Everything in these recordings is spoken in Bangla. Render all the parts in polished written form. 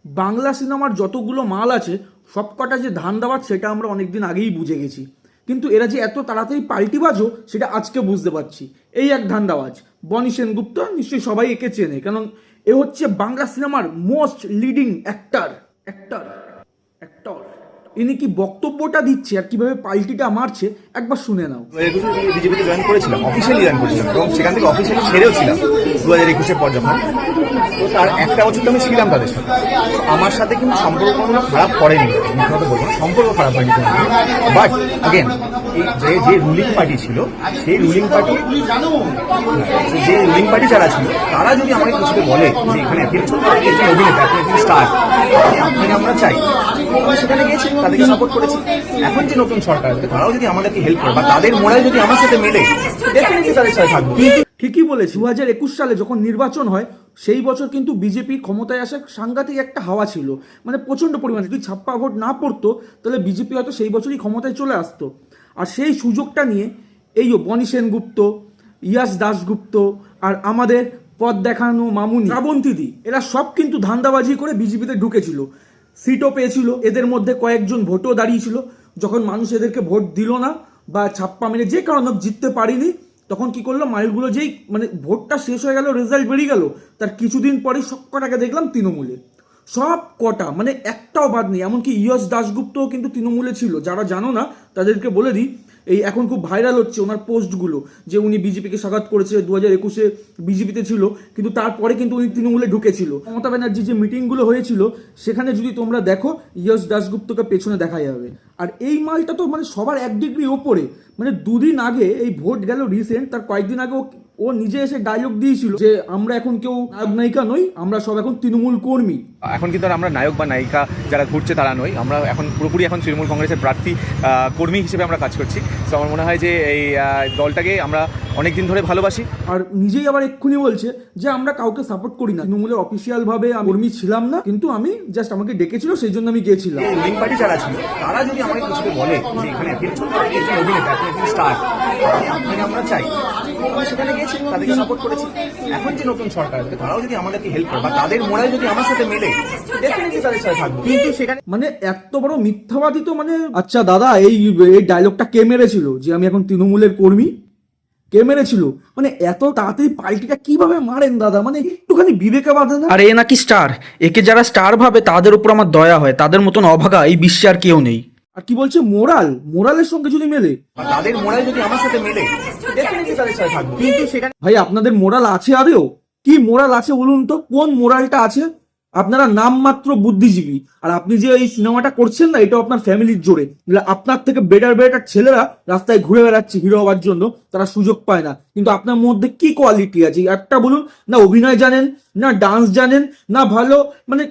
বাংলা সিনেমার যতগুলো মাল আছে সবকটা যে ধান্দাবাজ সেটা আমরা অনেকদিন আগেই বুঝে গেছি, কিন্তু এরা যে এত তাড়াতাড়ি পাল্টিবাজও সেটা আজকে বুঝতে পারছি। এই এক ধান্দাবাজ বনি সেনগুপ্ত, নিশ্চয়ই সবাই একে চেনে, কারণ এ হচ্ছে বাংলা সিনেমার most leading actor actor actor ইনি কি বক্তব্যটা দিচ্ছে আর কিভাবে পাল্টিটা মারছে একবার শুনে নাও। বিজেপিতে জয়েন করেছিলাম, অফিসিয়ালি জয়েন করেছিলাম এবং সেখান থেকে অফিসিয়ালি ছেড়েও ছিলাম 2021-এর পর যখন। তো তার একটা বছর তো আমি ছিলাম তাদের সাথে। আমার সাথে কিন্তু সম্পর্ক কোনো খারাপ করেনি, কথা বলবো না, সম্পর্ক খারাপ হয়নি। বাট অগেন যে রুলিং পার্টি ছিল সেই রুলিং পার্টি যারা ছিল তারা যদি আমাকে কিছু বলে যে এখানে অভিনেতা স্টার আপনাকে আমরা চাই, আমরা সেখানে গেছি, তাদেরকে সাপোর্ট করেছি। এখন যে নতুন সরকার আছে তারাও যদি আমাদেরকে হেল্প করে বা তাদের মোড়ায় যদি আমার সাথে মেলে, ডেফিনেটলি তাদের সাথে থাকবো। ঠিকই বলেছি, 2021 সালে যখন নির্বাচন হয় সেই বছর কিন্তু বিজেপি ক্ষমতায় আসার সাংঘাতিক একটা হাওয়া ছিল, মানে প্রচণ্ড পরিমাণে। যদি ছাপ্পা ভোট না পড়তো তাহলে বিজেপি হয়তো সেই বছরই ক্ষমতায় চলে আসতো। আর সেই সুযোগটা নিয়ে এই বনি সেনগুপ্ত, ইয়াস দাশগুপ্ত আর আমাদের পথ দেখানো মামুনি, শ্রাবন্তীদি, এরা সব কিন্তু ধান্দাবাজি করে বিজেপিতে ঢুকেছিল, সিটও পেয়েছিল, এদের মধ্যে কয়েকজন ভোটও দাঁড়িয়েছিল। যখন মানুষ এদেরকে ভোট দিল না বা ছাপ্পা মেরে যে কারণে জিততে পারিনি, তখন কি করলো, মাইলগুলো যেই মানে ভোটটা শেষ হয়ে গেল, রেজাল্ট বেরিয়ে গেল, তার কিছুদিন পরেই সব কটাকে দেখলাম তৃণমূলে, সব কটা, মানে একটাও বাদ নেই। এমনকি ইয়স দাশগুপ্তও কিন্তু তৃণমূলে ছিল। যারা জানো না তাদেরকে বলে দিই, এই এখন খুব ভাইরাল হচ্ছে ওনার পোস্টগুলো, যে উনি বিজেপিকে স্বাগত করেছে, 2021-এ বিজেপিতে ছিল, কিন্তু তারপরে কিন্তু উনি তৃণমূলে ঢুকেছিল। মমতা ব্যানার্জির যে মিটিংগুলো হয়েছিল সেখানে যদি তোমরা দেখো ইয়স দাশগুপ্তকে পেছনে দেখা যাবে। আর এই মালটা তো মানে সবার এক ডিগ্রি ওপরে, মানে দুদিন আগে এই ভোট গেল রিসেন্ট, তার কয়েকদিন আগে ও নিজে এসে ডায়লগ দিয়েছিল যে আমরা এখন কেউ নায়ক নায়িকা নই, আমরা সব এখন তৃণমূল কর্মী। এখন কিন্তু আমরা নায়ক বা নায়িকা যারা ঘুরছে তারা নই, আমরা এখন পুরোপুরি এখন তৃণমূল কংগ্রেসের প্রার্থী কর্মী হিসেবে আমরা কাজ করছি। তো আমার মনে হয় যে এই দলটাকে আমরা অনেক দিন ধরে ভালোবাসি। আর নিজেই আবার এক্ষুনি বলছে যে আমরা কাউকে সাপোর্ট করি না, তৃণমূলের অফিসিয়াল ভাবে কর্মী ছিলাম না, কিন্তু আমি জাস্ট আমাকে ডেকেছিল সেই জন্য আমি গিয়েছিলাম। রুলিং পার্টি যারা ছিল তারা যদি আমাকে কিছু বলে যে এখানে অভিনেতা স্টার আপনাকে আমরা চাই, আমরা সেখানে গেছি, তাদেরকে সাপোর্ট করেছি। এখন যে নতুন সরকার আছে তারাও যদি আমাদেরকে হেল্প করে বা তাদের মোড়ায় যদি আমার সাথে মেলে, ডেফিনেটলি তাদের সাথে থাকবো। কিন্তু সেখানে মানে এত বড় মিথ্যাবাদী তো, মানে আচ্ছা দাদা, এই ডায়লগটা কে মেরেছিল যে আমি এখন তৃণমূলের কর্মী? কে মেরেছিল? মানে এত তাড়াতাড়ি পাল্টিটা কিভাবে মারেন দাদা, মানে একটুখানি বিবেকে বাঁধে না? আর এ নাকি স্টার, একে যারা স্টার ভাবে তাদের উপর আমার দয়া হয়, তাদের মতন অভাগা এই বিশ্বে আর কেউ নেই। আর কি বলছে, মোরালের সঙ্গে যদি মেলে, তাদের মোড়ায় যদি আমার সাথে মেলে, ডেফিনেটলি তাদের সাথে থাকবো। কিন্তু সেখানে ভাই আপনাদের মোরাল আছে আদেও? কি মোরাল আছে বলুন তো, কোন মোরালটা আছে? আপনারা নামমাত্র বুদ্ধিজীবী, আর আপনি যে এই সিনেমাটা করছেন না, এটা আপনার ফ্যামিলির জোরে। আপনার থেকে বেটার ছেলেরা রাস্তায় ঘুরে বেড়াচ্ছে হিরো হওয়ার জন্য, তারা সুযোগ পায় না। কিন্তু আপনার মধ্যে কি কোয়ালিটি আছে একটা বলুন? না অভিনয় জানেন, না ডান্স জানেন, না ভালো মানে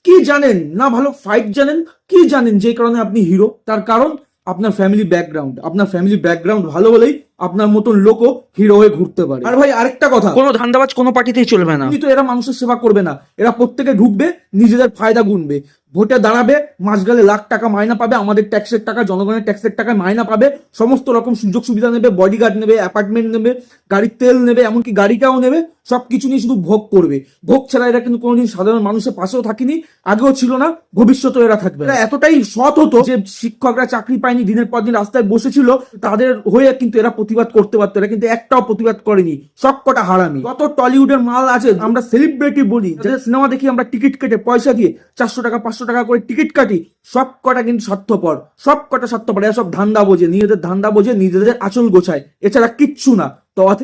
কি জানেন, না ভালো ফাইট জানেন, কি জানেন যে কারণে আপনি হিরো? তার কারণ আপনার ফ্যামিলি ব্যাকগ্রাউন্ড ভালো হলেই আপনার মতন লোকও হিরো হয়ে ঘুরতে পারে। আর ভাই আরেকটা কথা, কোনো ধান্দাবাজ কোনো পার্টিতেই চলবে না। কিন্তু এরা মানুষের সেবা করবে না, এরা প্রত্যেকে ঢুকবে, নিজেদের ফায়দা গুনবে, ভোটে দাঁড়াবে, মাস গেলে লাখ টাকা মাইনা পাবে, আমাদের ট্যাক্সের টাকা, জনগণের ট্যাক্সের টাকা মাইনা পাবে, সমস্ত রকম সুযোগ সুবিধা নেবে, বডিগার্ড নেবে, অ্যাপার্টমেন্ট নেবে, গাড়ির তেল নেবে, এমনকি গাড়িটাও নেবে, সবকিছু নিয়ে শুধু ভোগ করবে। ভোগ ছাড়া এরা কিন্তু কোনোদিন সাধারণ মানুষের পাশেও থাকেনি, আগেও ছিল না, ভবিষ্যতেও এরা থাকবে। এরা এতটাই সৎ হতো যে শিক্ষকরা চাকরি পায়নি, দিনের পর দিন রাস্তায় বসেছিল, তাদের হয়ে কিন্তু এরা প্রতিবাদ করতে পারতো। এরা কিন্তু একটাও প্রতিবাদ করেনি, সব কটা হারামি। কত টলিউডের মাল আছে, আমরা সেলিব্রিটি বলি, যাদের সিনেমা দেখি আমরা টিকিট কেটে পয়সা দিয়ে 400 টাকা 500 টাকা করে টিকিট কাটি, সব কটা কিন্তু স্বার্থপর, সব কটা স্বার্থপর। এরা সব ধান্দা বোঝে, নিজেদের ধান্দা বোঝে, নিজেদের আঁচল গোছায়, এছাড়া কিচ্ছু না। তো